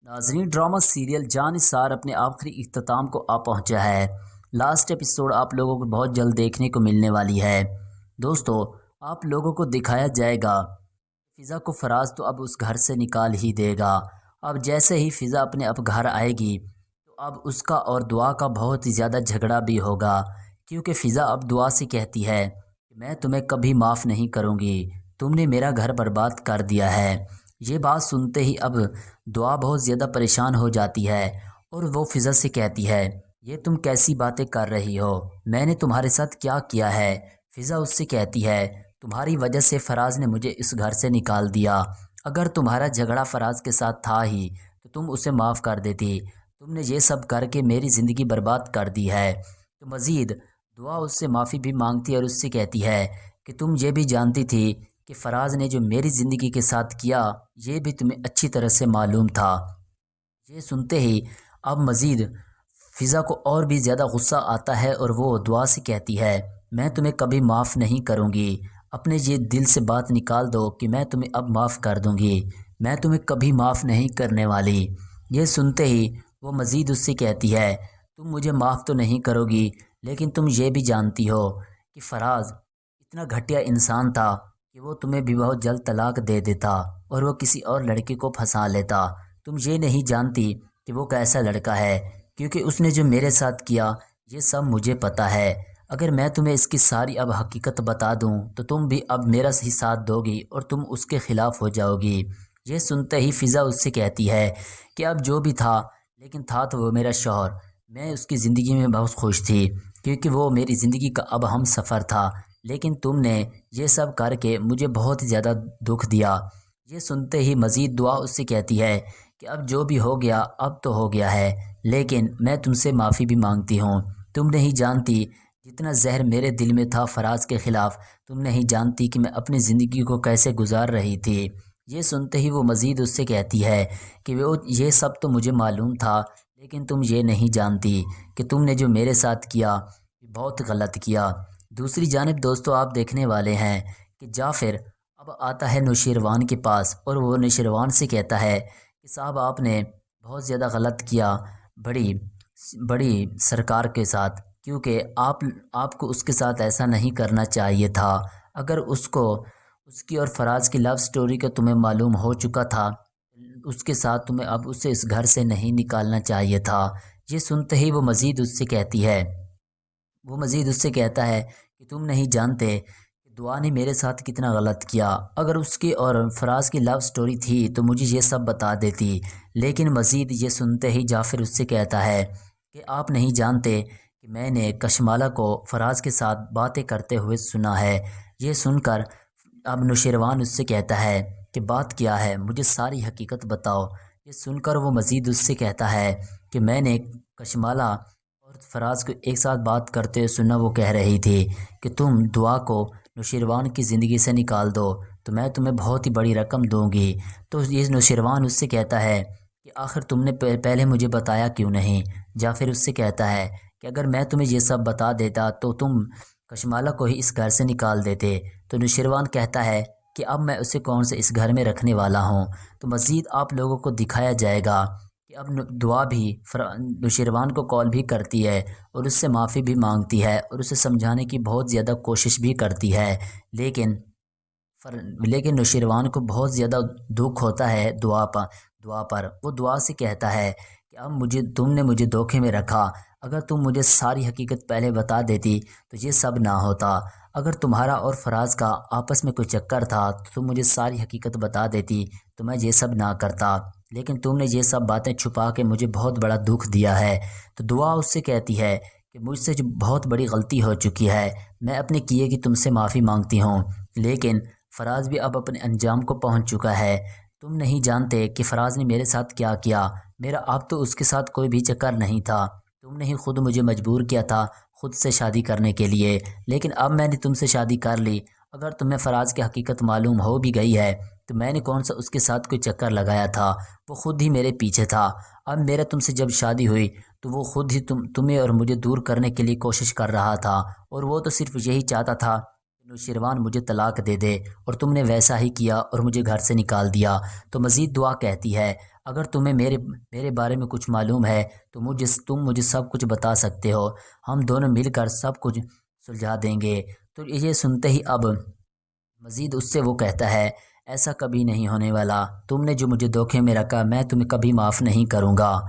ناظرین، drama serial جان نثار اپنے آخری اختتام کو آ پہنچا ہے۔ لاسٹ ایپیسوڈ آپ لوگوں کو بہت جلد دیکھنے کو ملنے والی ہے۔ دوستو، آپ لوگوں کو دکھایا جائے گا فضا کو فراز تو اب اس گھر سے نکال ہی دے گا۔ اب جیسے ہی فضا اپنے اب گھر آئے گی تو اب اس کا اور دعا کا بہت ہی زیادہ جھگڑا بھی ہوگا، کیونکہ فضا اب دعا سے کہتی ہے کہ میں تمہیں کبھی معاف نہیں کروں گی، تم نے میرا گھر برباد کر دیا ہے۔ یہ بات سنتے ہی اب دعا بہت زیادہ پریشان ہو جاتی ہے اور وہ فضا سے کہتی ہے، یہ تم کیسی باتیں کر رہی ہو، میں نے تمہارے ساتھ کیا کیا ہے؟ فضا اس سے کہتی ہے، تمہاری وجہ سے فراز نے مجھے اس گھر سے نکال دیا، اگر تمہارا جھگڑا فراز کے ساتھ تھا ہی تو تم اسے معاف کر دیتی، تم نے یہ سب کر کے میری زندگی برباد کر دی ہے۔ تو مزید دعا اس سے معافی بھی مانگتی ہے اور اس سے کہتی ہے کہ تم یہ بھی جانتی تھی کہ فراز نے جو میری زندگی کے ساتھ کیا یہ بھی تمہیں اچھی طرح سے معلوم تھا۔ یہ سنتے ہی اب مزید فضا کو اور بھی زیادہ غصہ آتا ہے اور وہ دعا سے کہتی ہے، میں تمہیں کبھی معاف نہیں کروں گی، اپنے یہ دل سے بات نکال دو کہ میں تمہیں اب معاف کر دوں گی، میں تمہیں کبھی معاف نہیں کرنے والی۔ یہ سنتے ہی وہ مزید اس سے کہتی ہے، تم مجھے معاف تو نہیں کرو گی، لیکن تم یہ بھی جانتی ہو کہ فراز اتنا گھٹیا انسان تھا کہ وہ تمہیں بھی بہت جلد طلاق دے دیتا اور وہ کسی اور لڑکے کو پھنسا لیتا۔ تم یہ نہیں جانتی کہ وہ کیسا لڑکا ہے، کیونکہ اس نے جو میرے ساتھ کیا یہ سب مجھے پتہ ہے۔ اگر میں تمہیں اس کی ساری اب حقیقت بتا دوں تو تم بھی اب میرا ہی ساتھ دو گی اور تم اس کے خلاف ہو جاؤ گی۔ یہ سنتے ہی فضا اس سے کہتی ہے کہ اب جو بھی تھا، لیکن تھا تو وہ میرا شوہر، میں اس کی زندگی میں بہت خوش تھی کیونکہ وہ میری زندگی کا اب ہم سفر تھا، لیکن تم نے یہ سب کر کے مجھے بہت زیادہ دکھ دیا۔ یہ سنتے ہی مزید دعا اس سے کہتی ہے کہ اب جو بھی ہو گیا اب تو ہو گیا ہے، لیکن میں تم سے معافی بھی مانگتی ہوں۔ تم نہیں جانتی جتنا زہر میرے دل میں تھا فراز کے خلاف، تم نہیں جانتی کہ میں اپنی زندگی کو کیسے گزار رہی تھی۔ یہ سنتے ہی وہ مزید اس سے کہتی ہے کہ وہ یہ سب تو مجھے معلوم تھا، لیکن تم یہ نہیں جانتی کہ تم نے جو میرے ساتھ کیا بہت غلط کیا۔ دوسری جانب دوستو، آپ دیکھنے والے ہیں کہ جعفر اب آتا ہے نوشیروان کے پاس اور وہ نوشیروان سے کہتا ہے کہ صاحب آپ نے بہت زیادہ غلط کیا بڑی بڑی سرکار کے ساتھ، کیونکہ آپ کو اس کے ساتھ ایسا نہیں کرنا چاہیے تھا۔ اگر اس کی اور فراز کی لو سٹوری کا تمہیں معلوم ہو چکا تھا، اس کے ساتھ تمہیں اب اسے اس گھر سے نہیں نکالنا چاہیے تھا۔ یہ سنتے ہی وہ مزید اس سے کہتا ہے کہ تم نہیں جانتے کہ دعا نے میرے ساتھ کتنا غلط کیا، اگر اس کی اور فراز کی لو سٹوری تھی تو مجھے یہ سب بتا دیتی۔ لیکن مزید یہ سنتے ہی جعفر اس سے کہتا ہے کہ آپ نہیں جانتے کہ میں نے کشمالہ کو فراز کے ساتھ باتیں کرتے ہوئے سنا ہے۔ یہ سن کر اب نوشیروان اس سے کہتا ہے کہ بات کیا ہے، مجھے ساری حقیقت بتاؤ۔ یہ سن کر وہ مزید اس سے کہتا ہے کہ میں نے کشمالہ اور فراز کو ایک ساتھ بات کرتے ہوئے سنا، وہ کہہ رہی تھی کہ تم دعا کو نوشیروان کی زندگی سے نکال دو تو میں تمہیں بہت ہی بڑی رقم دوں گی۔ تو یہ نوشیروان اس سے کہتا ہے کہ آخر تم نے پہلے مجھے بتایا کیوں نہیں؟ جعفر اس سے کہتا ہے کہ اگر میں تمہیں یہ سب بتا دیتا تو تم کشمالہ کو ہی اس گھر سے نکال دیتے۔ تو نوشیروان کہتا ہے کہ اب میں اسے کون سے اس گھر میں رکھنے والا ہوں۔ تو مزید آپ لوگوں کو دکھایا جائے گا کہ اب دعا بھی نوشیروان کو کال بھی کرتی ہے اور اس سے معافی بھی مانگتی ہے اور اسے سمجھانے کی بہت زیادہ کوشش بھی کرتی ہے، لیکن نوشیروان کو بہت زیادہ دکھ ہوتا ہے دعا پر۔ وہ دعا سے کہتا ہے کہ اب تم نے مجھے دھوکے میں رکھا، اگر تم مجھے ساری حقیقت پہلے بتا دیتی تو یہ سب نہ ہوتا، اگر تمہارا اور فراز کا آپس میں کوئی چکر تھا تو تم مجھے ساری حقیقت بتا دیتی تو میں یہ سب نہ کرتا، لیکن تم نے یہ سب باتیں چھپا کے مجھے بہت بڑا دکھ دیا ہے۔ تو دعا اس سے کہتی ہے کہ مجھ سے جو بہت بڑی غلطی ہو چکی ہے، میں اپنے کیے کی تم سے معافی مانگتی ہوں، لیکن فراز بھی اب اپنے انجام کو پہنچ چکا ہے۔ تم نہیں جانتے کہ فراز نے میرے ساتھ کیا کیا، میرا اب تو اس کے ساتھ کوئی بھی چکر نہیں تھا، تم نے ہی خود مجھے مجبور کیا تھا خود سے شادی کرنے کے لیے، لیکن اب میں نے تم سے شادی کر لی، اگر تمہیں فراز کی حقیقت معلوم ہو بھی گئی ہے تو میں نے کون سا اس کے ساتھ کوئی چکر لگایا تھا، وہ خود ہی میرے پیچھے تھا۔ اب میرا تم سے جب شادی ہوئی تو وہ خود ہی تمہیں اور مجھے دور کرنے کے لیے کوشش کر رہا تھا، اور وہ تو صرف یہی چاہتا تھا کہ نوشیروان مجھے طلاق دے دے، اور تم نے ویسا ہی کیا اور مجھے گھر سے نکال دیا۔ تو مزید دعا کہتی ہے اگر تمہیں میرے بارے میں کچھ معلوم ہے تو تم مجھے سب کچھ بتا سکتے ہو، ہم دونوں مل کر سب کچھ سلجھا دیں گے۔ تو یہ سنتے ہی اب مزید اس سے وہ کہتا ہے ایسا کبھی نہیں ہونے والا، تم نے جو مجھے دھوکے میں رکھا میں تمہیں کبھی معاف نہیں کروں گا۔